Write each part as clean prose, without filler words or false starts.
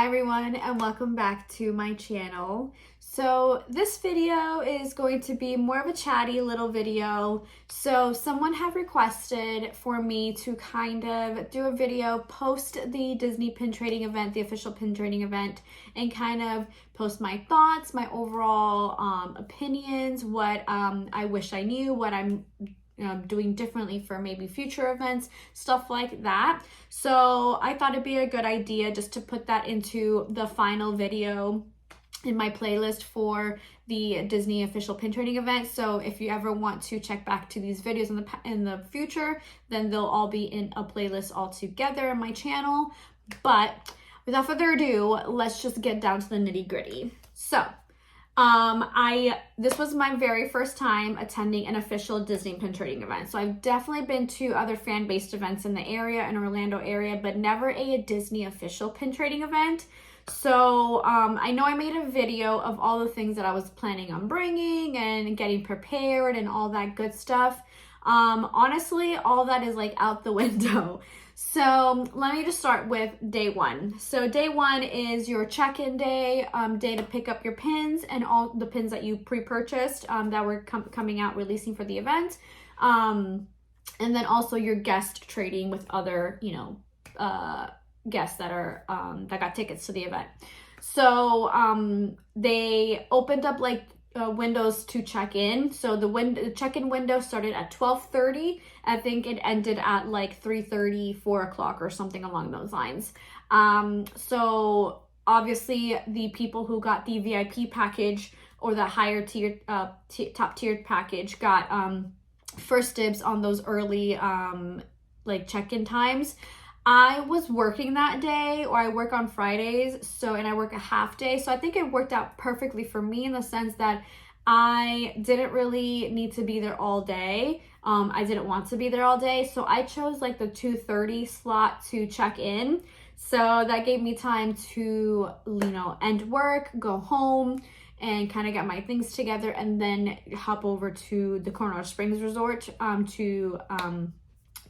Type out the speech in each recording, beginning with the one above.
Hi everyone and welcome back to my channel. So this video is going to be more of a chatty little video. So someone had requested for me to kind of do a video post the Disney pin trading event, the official pin trading event, and kind of post my thoughts, my overall opinions, what I wish I knew, what I'm doing differently for maybe future events, stuff like that. So I thought it'd be a good idea just to put that into the final video in my playlist for the Disney official pin trading event. So if you ever want to check back to these videos in the future, then they'll all be in a playlist all together in my channel. But without further ado, let's just get down to the nitty-gritty. So this was my very first time attending an official Disney pin trading event. So I've definitely been to other fan-based events in the area, in Orlando area, but never a Disney official pin trading event. So I know I made a video of all the things that I was planning on bringing and getting prepared and all that good stuff. Honestly, all that is like out the window. So let me just start with day one. So day one is your check-in day, day to pick up your pins and all the pins that you pre-purchased that were coming out, releasing for the event. And then also your guest trading with other, guests that are that got tickets to the event. So they opened up like windows to check in. So the check-in window started at 12:30. I think it ended at like 3:30, 4 o'clock or something along those lines. So obviously the people who got the VIP package or the higher tier, top tiered package got first dibs on those early like check-in times. I was working that day, or I work on Fridays, and I work a half day. So I think it worked out perfectly for me in the sense that I didn't really need to be there all day. I didn't want to be there all day. So I chose like the 2:30 slot to check in. So that gave me time to, end work, go home, and kind of get my things together, and then hop over to the Coronado Springs Resort to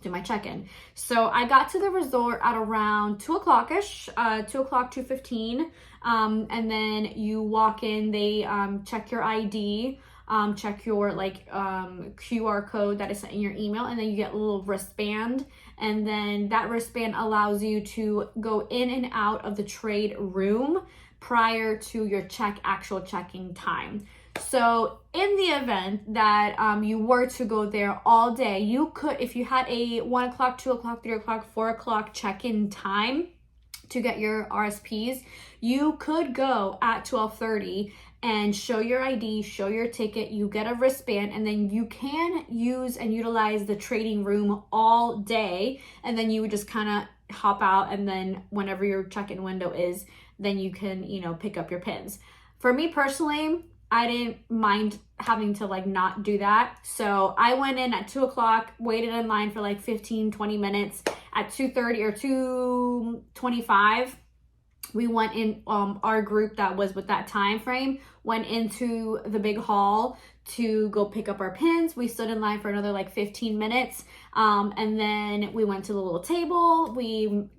do my check-in. So I got to the resort at around 2 o'clock-ish, 2 o'clock, 2:15. And then you walk in, they check your ID, check your QR code that is sent in your email, and then you get a little wristband. And then that wristband allows you to go in and out of the trade room prior to your actual check-in time. So in the event that you were to go there all day, you could, if you had a 1 o'clock, 2 o'clock, 3 o'clock, 4 o'clock check-in time to get your RSPs, you could go at 12:30 and show your ID, show your ticket, you get a wristband, and then you can use and utilize the trading room all day. And then you would just kind of hop out, and then whenever your check-in window is, then you can, pick up your pins. For me personally, I didn't mind having to not do that. So I went in at 2 o'clock, waited in line for like 15, 20 minutes. At 2:30 or 2:25, we went in, our group that was with that time frame went into the big hall to go pick up our pins. We stood in line for another like 15 minutes. And then we went to the little table. We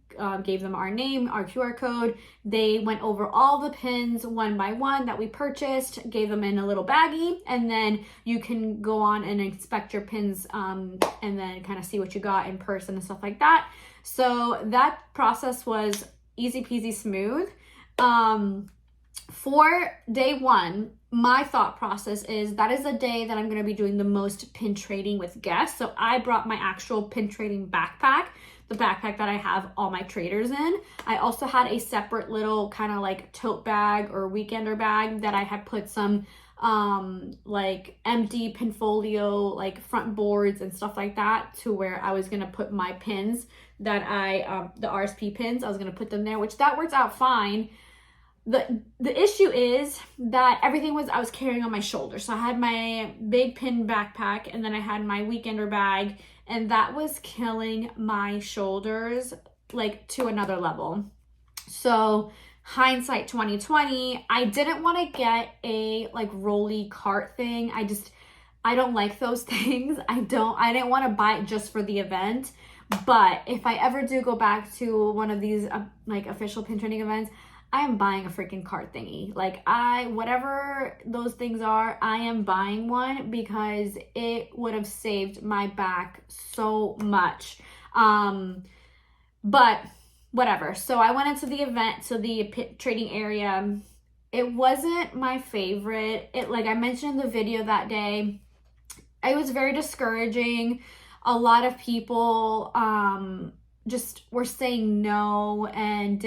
gave them our name, our QR code. They went over all the pins one by one that we purchased, gave them in a little baggie, and then you can go on and inspect your pins and then kind of see what you got in person and stuff like that. So that process was easy peasy smooth. For day one, my thought process is that is the day that I'm going to be doing the most pin trading with guests. So I brought my actual pin trading backpack, the backpack that I have all my traders in. I also had a separate little kind of like tote bag or weekender bag that I had put some empty pinfolio, like front boards and stuff like that, to where I was going to put my pins that the RSP pins, I was going to put them there, which that works out fine. The issue is that everything I was carrying on my shoulder. So I had my big pin backpack, and then I had my weekender bag, and that was killing my shoulders like to another level. So hindsight 2020, I didn't want to get a rolly cart thing. I don't like those things. I didn't want to buy it just for the event. But if I ever do go back to one of these official pin trading events, I am buying a freaking cart thingy. Like whatever those things are, I am buying one because it would have saved my back so much. But whatever. So I went into the event, to the trading area. It wasn't my favorite. Like I mentioned in the video that day, it was very discouraging. A lot of people just were saying no and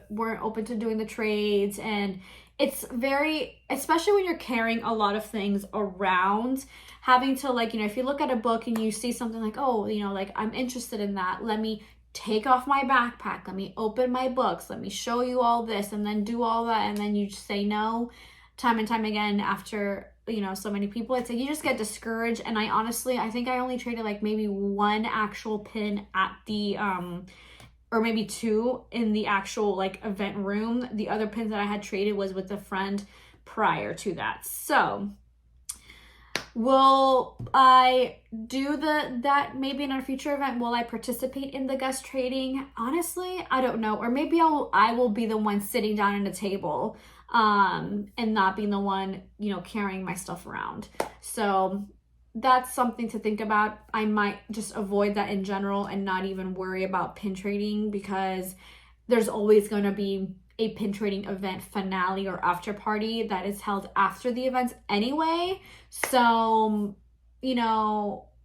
weren't open to doing the trades. And it's very, especially when you're carrying a lot of things around, having to like, if you look at a book and you see something like, oh, like I'm interested in that, let me take off my backpack, let me open my books, let me show you all this, and then do all that, and then you just say no time and time again after so many people. It's like you just get discouraged. And I think I only traded like maybe one actual pin at the or maybe two in the actual like event room. The other pins that I had traded was with a friend prior to that. So will I do that maybe in a future event? Will I participate in the guest trading? Honestly, I don't know. Or maybe I will be the one sitting down at a table and not being the one, carrying my stuff around. So that's something to think about. I might just avoid that in general and not even worry about pin trading, because there's always going to be a pin trading event finale or after party that is held after the events anyway. So,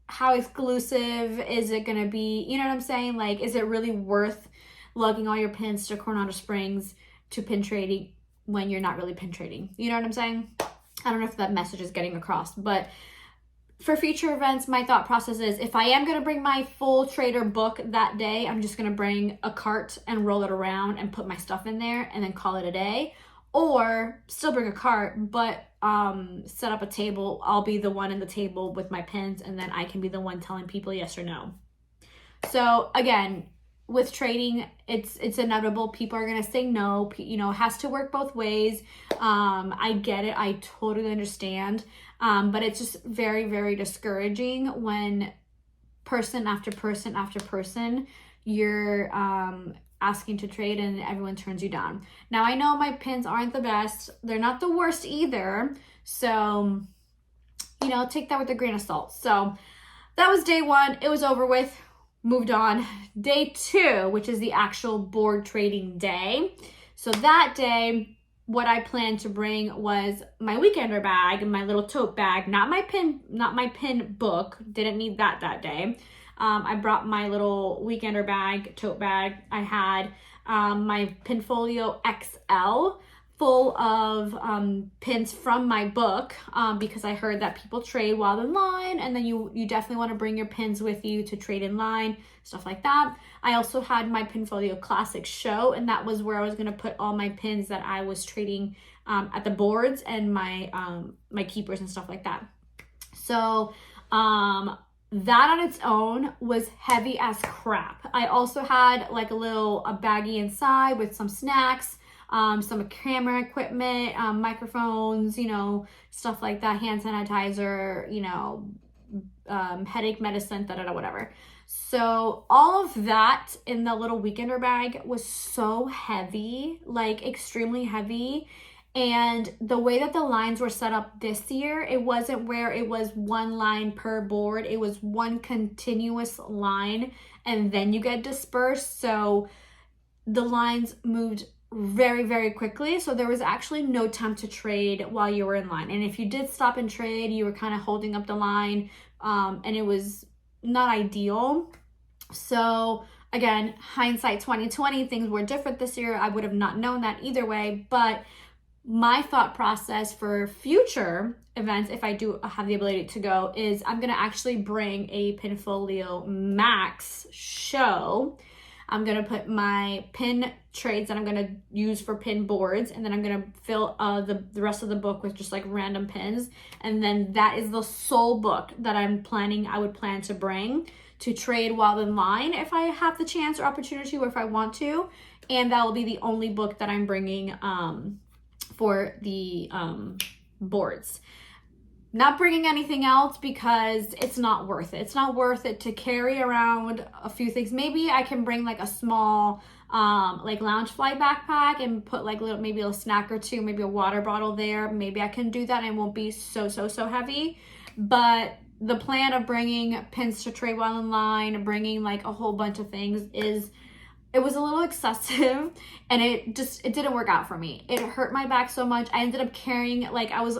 how exclusive is it going to be? You know what I'm saying? Like, is it really worth lugging all your pins to Coronado Springs to pin trading when you're not really pin trading? You know what I'm saying? I don't know if that message is getting across, but for future events, my thought process is, if I am going to bring my full trader book that day, I'm just going to bring a cart and roll it around and put my stuff in there and then call it a day. Or still bring a cart, but set up a table. I'll be the one in the table with my pins, and then I can be the one telling people yes or no. So again, with trading, it's inevitable. People are going to say no. It has to work both ways. I get it. I totally understand. But it's just very, very discouraging when person after person after person, you're asking to trade and everyone turns you down. Now, I know my pins aren't the best. They're not the worst either. So, take that with a grain of salt. So that was day one. It was over with. Moved on. Day two, which is the actual board trading day. So that day, what I planned to bring was my weekender bag, my little tote bag, not my pin book. Didn't need that day. I brought my little weekender bag, tote bag. I had my Pinfolio XL full of pins from my book, because I heard that people trade while in line, and then you definitely want to bring your pins with you to trade in line, stuff like that. I also had my Pinfolio Classic Show, and that was where I was going to put all my pins that I was trading at the boards, and my my keepers and stuff like that. So that on its own was heavy as crap. I also had like a baggie inside with some snacks, some camera equipment, microphones, stuff like that, hand sanitizer, headache medicine, whatever. So all of that in the little weekender bag was so heavy, like extremely heavy. And the way that the lines were set up this year, it wasn't where it was one line per board. It was one continuous line, and then you get dispersed. So the lines moved very, very quickly. So there was actually no time to trade while you were in line. And if you did stop and trade, you were kind of holding up the line, and it was not ideal. So again, hindsight 2020, things were different this year. I would have not known that either way, but my thought process for future events, if I do have the ability to go, is I'm going to actually bring a Pinfolio Max show. I'm going to put my pin trades that I'm going to use for pin boards, and then I'm going to fill the rest of the book with just like random pins. And then that is the sole book that I would plan to bring to trade while in line if I have the chance or opportunity, or if I want to. And that will be the only book that I'm bringing for the boards. not bringing anything else because it's not worth it. It's not worth it to carry around a few things. Maybe I can bring like a small like Loungefly backpack and put like maybe a snack or two, maybe a water bottle there. Maybe I can do that and it won't be so heavy. But the plan of bringing pins to trade while in line, bringing like a whole bunch of things it was a little excessive, and it didn't work out for me. It hurt my back so much. I ended up carrying, like I was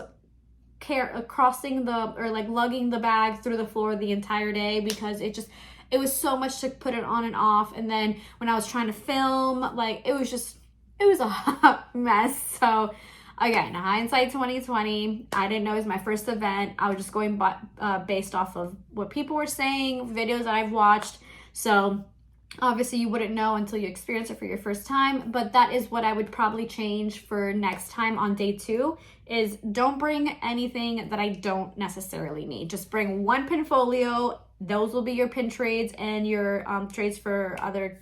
lugging the bag through the floor the entire day because it was so much to put it on and off. And then when I was trying to film, like it was a hot mess. So again, hindsight 2020, I didn't know it was my first event. I was just going based off of what people were saying, videos that I've watched. So obviously you wouldn't know until you experience it for your first time, but that is what I would probably change for next time on day 2 is don't bring anything that I don't necessarily need. Just bring one pin folio. Those will be your pin trades and your trades for other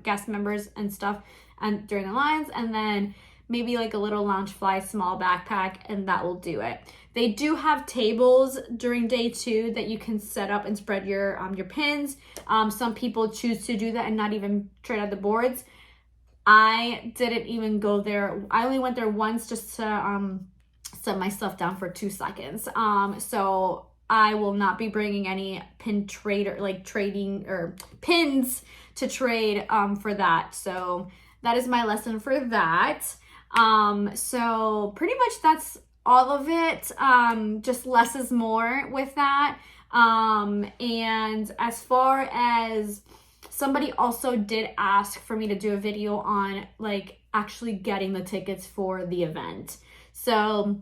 guest members and stuff and during the lines, and then maybe like a little Loungefly small backpack, and that will do it. They do have tables during day 2 that you can set up and spread your pins. Some people choose to do that and not even trade out the boards. I didn't even go there. I only went there once just to set my stuff down for 2 seconds. So I will not be bringing any pin trading or pins to trade for that. So that is my lesson for that. So pretty much that's all of it. Just less is more with that. And as far as somebody also did ask for me to do a video on like actually getting the tickets for the event. So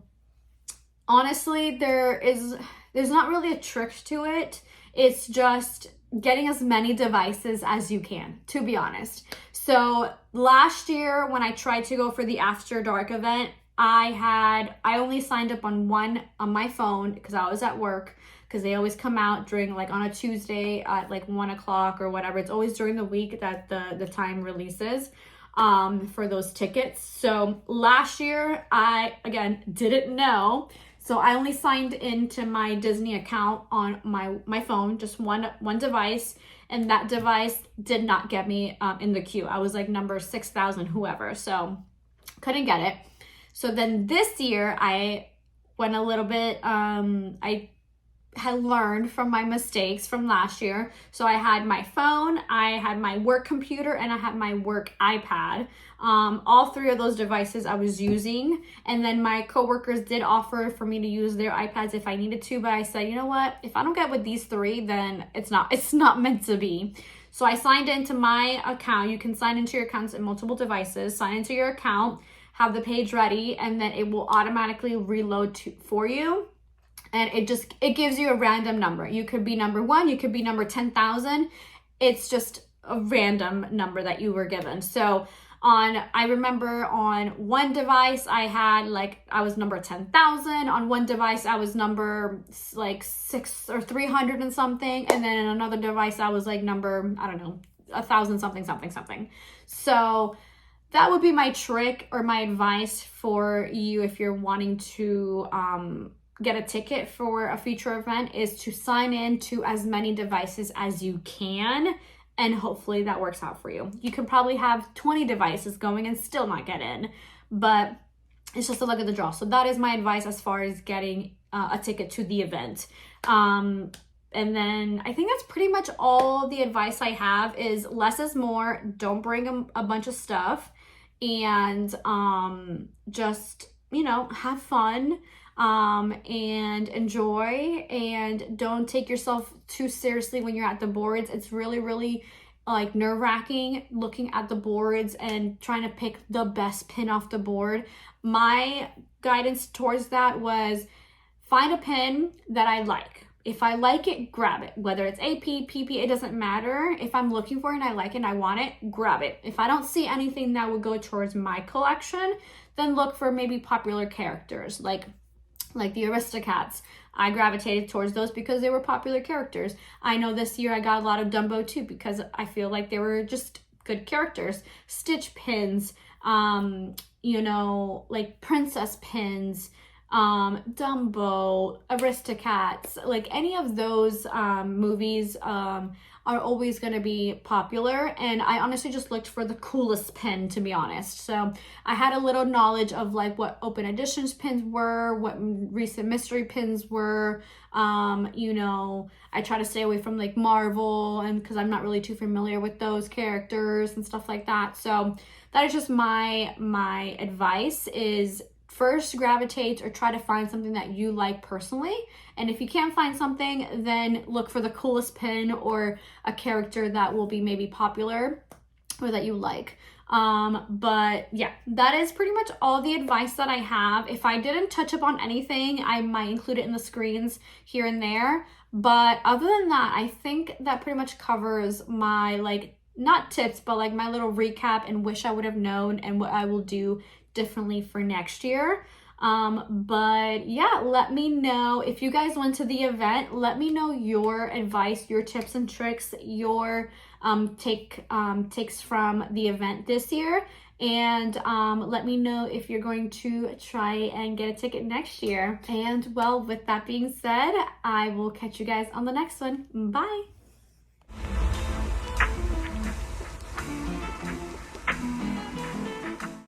honestly, there's not really a trick to it. It's just getting as many devices as you can, to be honest. So last year when I tried to go for the After Dark event, I only signed up on one on my phone because I was at work, because they always come out during like on a Tuesday at like 1 o'clock or whatever. It's always during the week that the time releases for those tickets. So last year I again didn't know, so I only signed into my Disney account on my phone, just one device, and that device did not get me in the queue. I was like number 6,000 whoever, so couldn't get it. So then this year I went a little bit, I had learned from my mistakes from last year. So I had my phone, I had my work computer, and I had my work iPad. All 3 of those devices I was using, and then my coworkers did offer for me to use their iPads if I needed to, but I said, you know what, if I don't get with these 3, then it's not meant to be. So I signed into my account. You can sign into your accounts in multiple devices. Sign into your account, have the page ready, and then it will automatically reload for you. And it gives you a random number. You could be number 1, you could be number 10,000. It's just a random number that you were given. So I remember on one device I was number 10,000. On one device I was number like 6 or 300 and something. And then in another device I was like number, I don't know, 1,000 something. So that would be my trick or my advice for you if you're wanting to get a ticket for a future event, is to sign in to as many devices as you can, and hopefully that works out for you. You can probably have 20 devices going and still not get in, but it's just a luck of the draw. So that is my advice as far as getting a ticket to the event. And then I think that's pretty much all the advice I have, is less is more. Don't bring a bunch of stuff, and just, have fun. And enjoy, and don't take yourself too seriously when you're at the boards. It's really, really like nerve-wracking looking at the boards and trying to pick the best pin off the board. My guidance towards that was find a pin that I like. If I like it, grab it. Whether it's AP, PP, it doesn't matter. If I'm looking for it and I like it and I want it, grab it. If I don't see anything that would go towards my collection, then look for maybe popular characters like the Aristocats. I gravitated towards those because they were popular characters. I know this year I got a lot of Dumbo too because I feel like they were just good characters. Stitch pins, like princess pins, Dumbo, Aristocats, like any of those movies are always going to be popular. And I honestly just looked for the coolest pin, to be honest. So I had a little knowledge of like what open editions pins were, what recent mystery pins were. You know, I try to stay away from like Marvel, and because I'm not really too familiar with those characters and stuff like that. So that is just my advice is first gravitate or try to find something that you like personally. And if you can't find something, then look for the coolest pin or a character that will be maybe popular or that you like. But yeah, that is pretty much all the advice that I have. If I didn't touch up on anything, I might include it in the screens here and there. But other than that, I think that pretty much covers my like, not tips, but like my little recap and wish I would have known and what I will do differently for next year. But yeah, let me know if you guys went to the event. Let me know your advice, your tips and tricks, your takes from the event this year. And let me know if you're going to try and get a ticket next year. And well, with that being said, I will catch you guys on the next one. Bye.